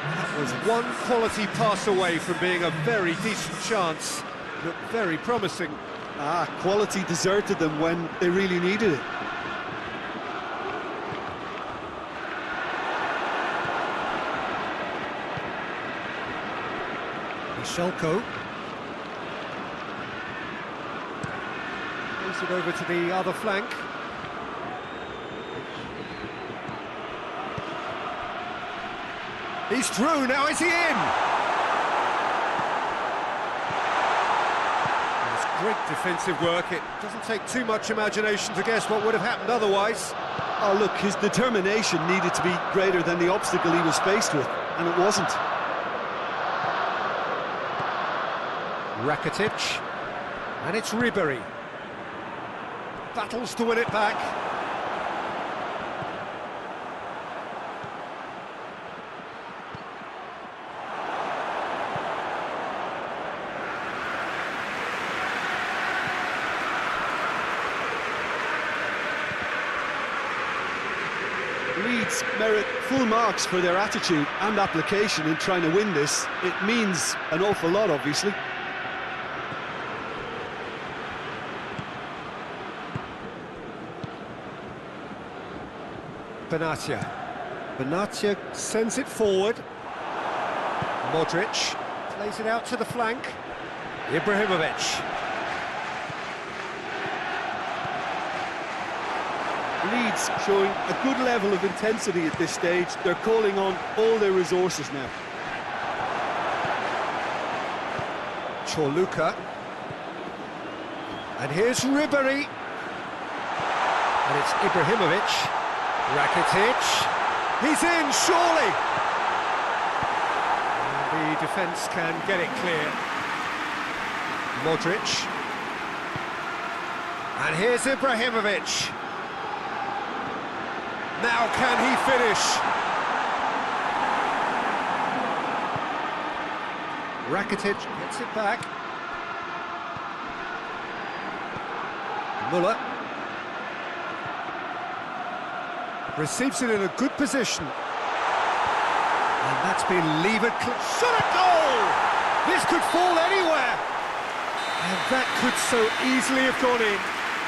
That was one quality pass away from being a very decent chance. Looked very promising. Quality deserted them when they really needed it. Michelko. Moves it over to the other flank. He's through, now is he in? It's great defensive work. It doesn't take too much imagination to guess what would have happened otherwise. Oh, look, his determination needed to be greater than the obstacle he was faced with, and it wasn't. Rakitic. And it's Ribery. Battles to win it back. Leeds merit full marks for their attitude and application in trying to win this. It means an awful lot, obviously. Benatia. Benatia sends it forward. Modrić plays it out to the flank. Ibrahimović. Leeds showing a good level of intensity at this stage. They're calling on all their resources now. Luka. And here's Ribery. And it's Ibrahimović. Rakitic. He's in, surely! And the defence can get it clear. Modrić. And here's Ibrahimović. Now can he finish? Rakitic gets it back. Müller receives it in a good position. And that's been levered clear. Shot at goal! This could fall anywhere. And that could so easily have gone in.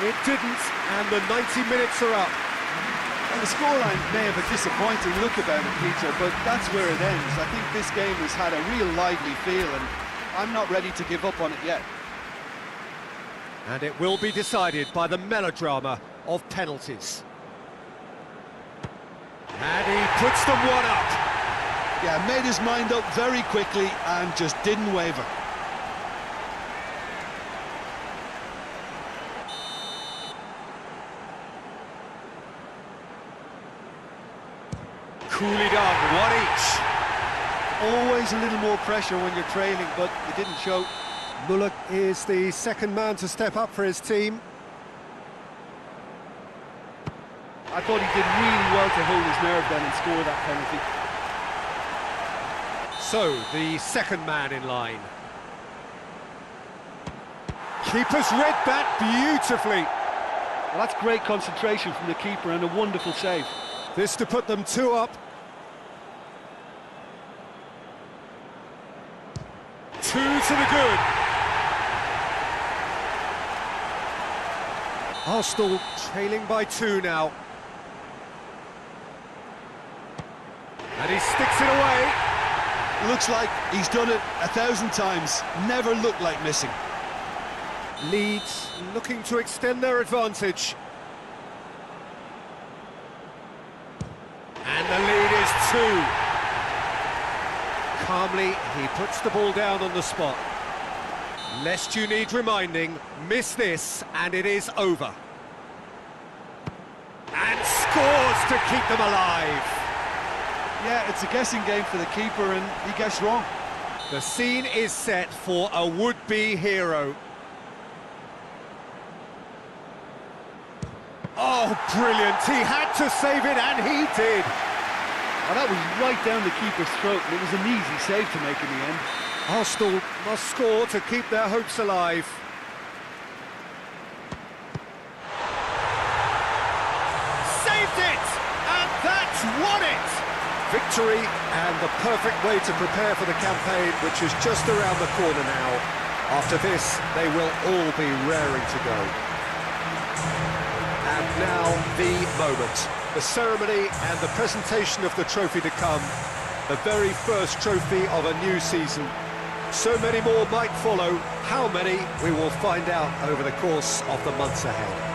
It didn't, and the 90 minutes are up. Well, the scoreline may have a disappointing look about it, Peter, but that's where it ends. I think this game has had a real lively feel, and I'm not ready to give up on it yet. And it will be decided by the melodrama of penalties. And he puts them one up. Yeah, made his mind up very quickly and just didn't waver. Coolly done, one each. Always a little more pressure when you're trailing, but it didn't show. Müller is the second man to step up for his team. I thought he did really well to hold his nerve then and score that penalty. So, the second man in line. Keeper's read that beautifully. Well, that's great concentration from the keeper and a wonderful save. This to put them two up. Two to the good. Arsenal trailing by two now. And he sticks it away. Looks like he's done it 1,000 times. Never looked like missing. Leeds looking to extend their advantage. And the lead is two. Calmly, he puts the ball down on the spot. Lest you need reminding, miss this and it is over. And scores to keep them alive. Yeah, it's a guessing game for the keeper, and he guessed wrong. The scene is set for a would-be hero. Oh, brilliant! He had to save it, and he did! Well, that was right down the keeper's throat, and it was an easy save to make in the end. Arsenal must score to keep their hopes alive. Saved it! And that's won it! Victory and the perfect way to prepare for the campaign, which is just around the corner now. After this, they will all be raring to go. And now, the moment. The ceremony and the presentation of the trophy to come. The very first trophy of a new season. So many more might follow. How many, we will find out over the course of the months ahead.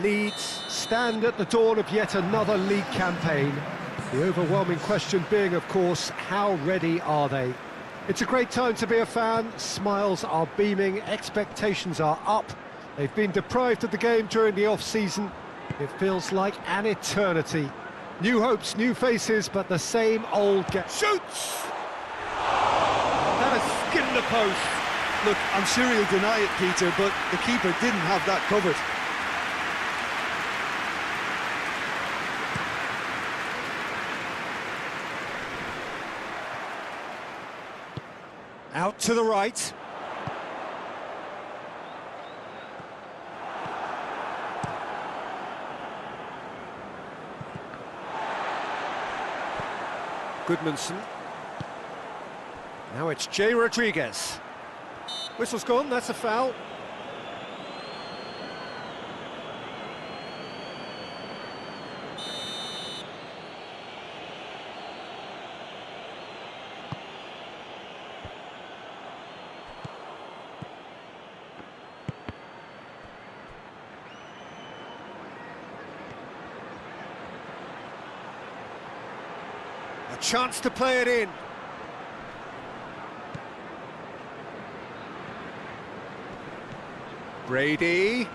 Leeds stand at the dawn of yet another league campaign. The overwhelming question being, of course, how ready are they? It's a great time to be a fan. Smiles are beaming, expectations are up. They've been deprived of the game during the off-season. It feels like an eternity. New hopes, new faces, but the same old game. Shoots! That has skinned the post. Look, I'm sure he'll deny it, Peter, but the keeper didn't have that covered. Out to the right. Goodmanson. Now it's Jay Rodriguez. Whistle's gone, that's a foul. A chance to play it in. Brady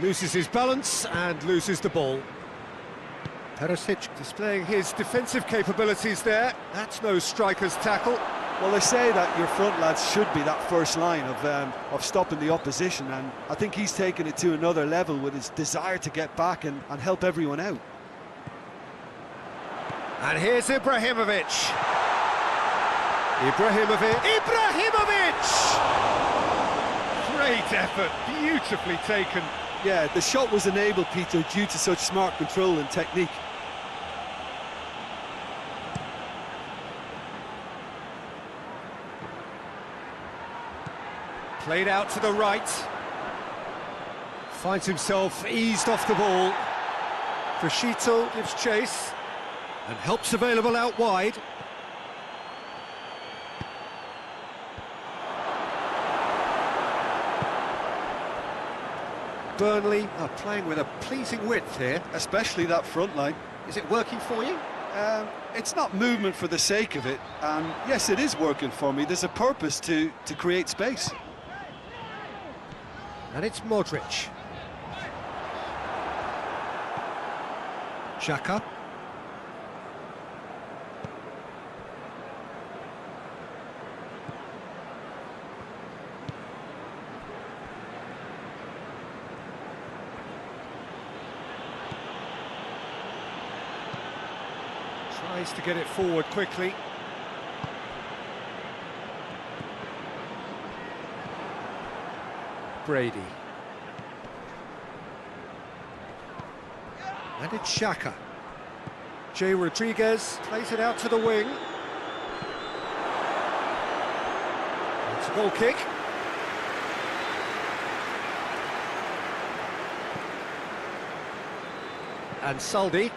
loses his balance and loses the ball. Perisic displaying his defensive capabilities there. That's no striker's tackle. Well, they say that your front lads should be that first line of stopping the opposition, and I think he's taken it to another level with his desire to get back and help everyone out. And here's Ibrahimović. Ibrahimović! Great effort, beautifully taken. Yeah, the shot was enabled, Peter, due to such smart control and technique. Played out to the right. Finds himself eased off the ball. Crescito gives chase and helps available out wide. Burnley are playing with a pleasing width here. Especially that front line. Is it working for you? It's not movement for the sake of it, and yes, it is working for me. There's a purpose to create space. And it's Modrić. Xhaka. Tries to get it forward quickly. Brady. And it's Xhaka. Jay Rodriguez plays it out to the wing. It's a goal kick. And Saldi.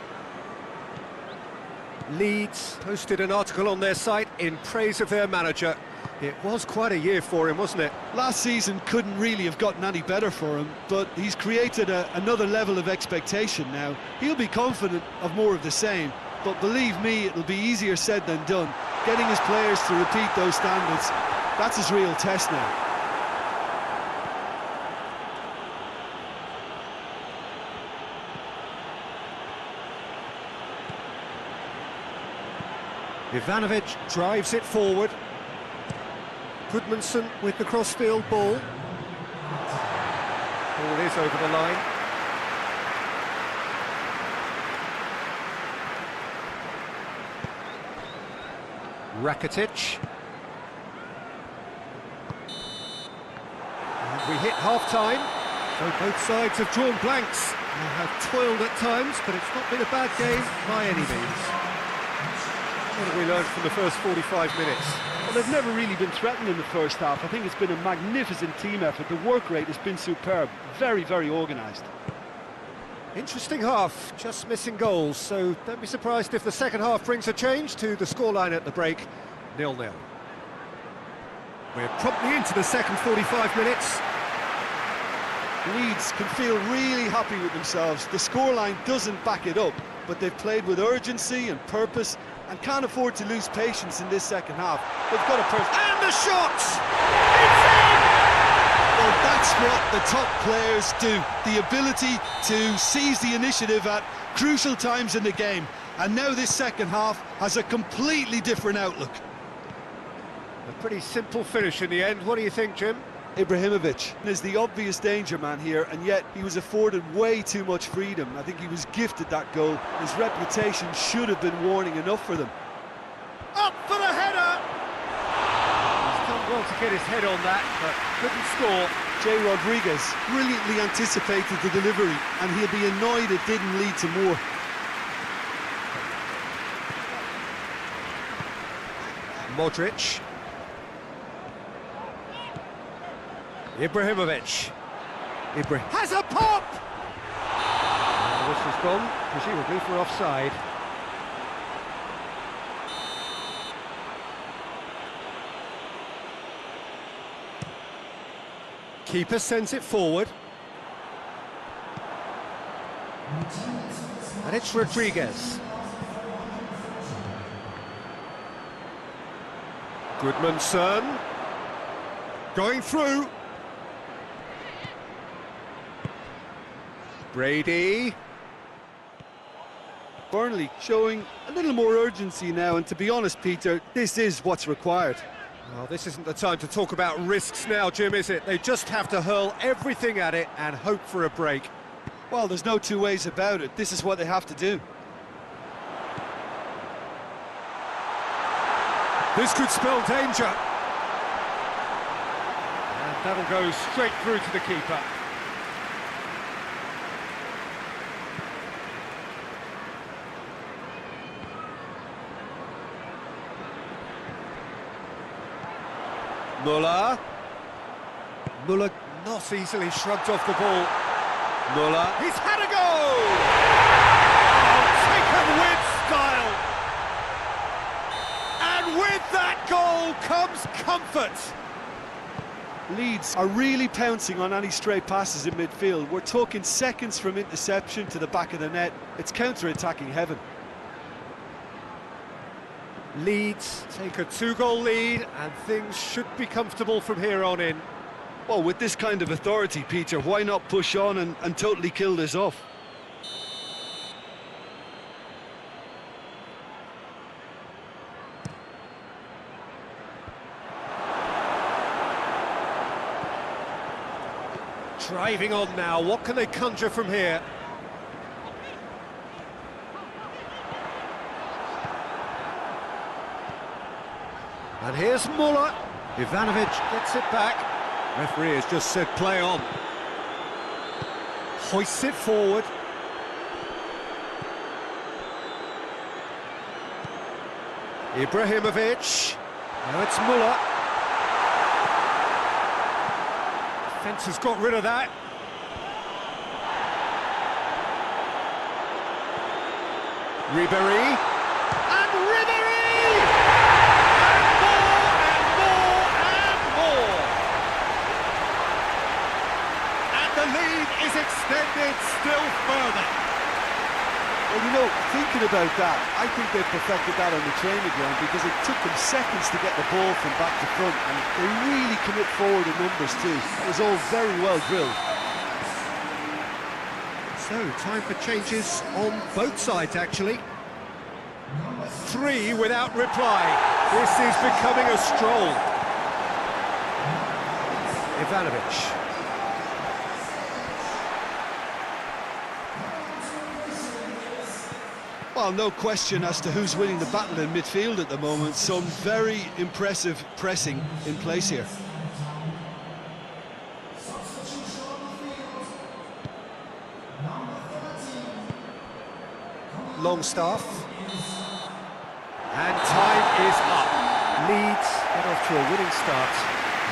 Leeds posted an article on their site in praise of their manager. It was quite a year for him, wasn't it? Last season couldn't really have gotten any better for him, but he's created another level of expectation now. He'll be confident of more of the same, but believe me, it'll be easier said than done. Getting his players to repeat those standards, that's his real test now. Ibrahimović drives it forward. Goodmanson with the crossfield ball. Ball is over the line. Rakitic. And we hit half-time. So both sides have drawn blanks. They have toiled at times, but it's not been a bad game by any means. What have we learned from the first 45 minutes? Well, they've never really been threatened in the first half. I think it's been a magnificent team effort. The work rate has been superb. Very, very organised. Interesting half, just missing goals, so don't be surprised if the second half brings a change to the scoreline at the break, 0-0. We're promptly into the second 45 minutes. Leeds can feel really happy with themselves. The scoreline doesn't back it up, but they've played with urgency and purpose and can't afford to lose patience in this second half. They've got a And the shot! It's in! Well, that's what the top players do. The ability to seize the initiative at crucial times in the game. And now this second half has a completely different outlook. A pretty simple finish in the end. What do you think, Jim? Ibrahimović is the obvious danger man here, and yet he was afforded way too much freedom. I think he was gifted that goal. His reputation should have been warning enough for them. Up for the header! He's done well to get his head on that, but couldn't score. Jay Rodriguez brilliantly anticipated the delivery, and he'll be annoyed it didn't lead to more. Modrić. Ibrahimović. Has a pop! This has gone, presumably for offside. Keeper sends it forward. And it's Rodriguez. Goodmanson. Going through. Brady. Burnley showing a little more urgency now, and to be honest, Peter, this is what's required. Well, this isn't the time to talk about risks now, Jim, is it? They just have to hurl everything at it and hope for a break. Well, there's no two ways about it. This is what they have to do. This could spell danger. And that'll go straight through to the keeper. Muller not easily shrugged off the ball. Muller, he's had a goal! Oh, taken with style! And with that goal comes comfort! Leeds are really pouncing on any stray passes in midfield. We're talking seconds from interception to the back of the net. It's counter-attacking heaven. Leeds take a 2-goal lead, and things should be comfortable from here on in. Well, with this kind of authority, Peter, why not push on and totally kill this off? Driving on now, what can they conjure from here? And here's Muller. Ibrahimović gets it back. Referee has just said play on. Hoists it forward. Ibrahimović. Now it's Muller. Defence has got rid of that. Ribéry. And Ribéry! And more, and more! And the lead is extended still further. Well, you know, thinking about that, I think they've perfected that on the training ground because it took them seconds to get the ball from back to front, and they really commit forward in numbers too. It was all very well drilled. So, time for changes on both sides, actually. 3 without reply. This is becoming a stroll. Ivanovic. Well, no question as to who's winning the battle in midfield at the moment. Some very impressive pressing in place here. Longstaff. And time is up. Leeds get off to a winning start.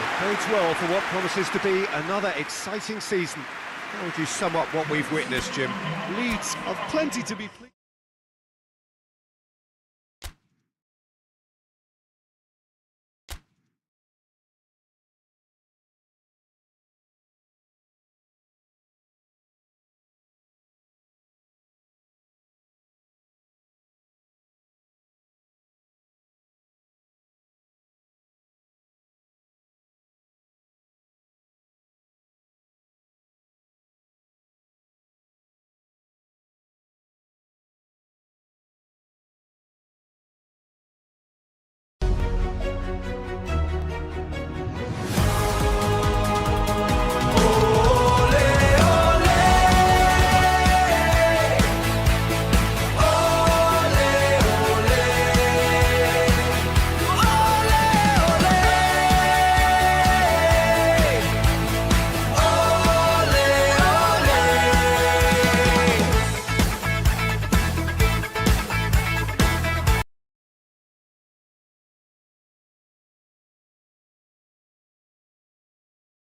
It bodes well for what promises to be another exciting season. How would you sum up what we've witnessed, Jim? Leeds have plenty to be pleased.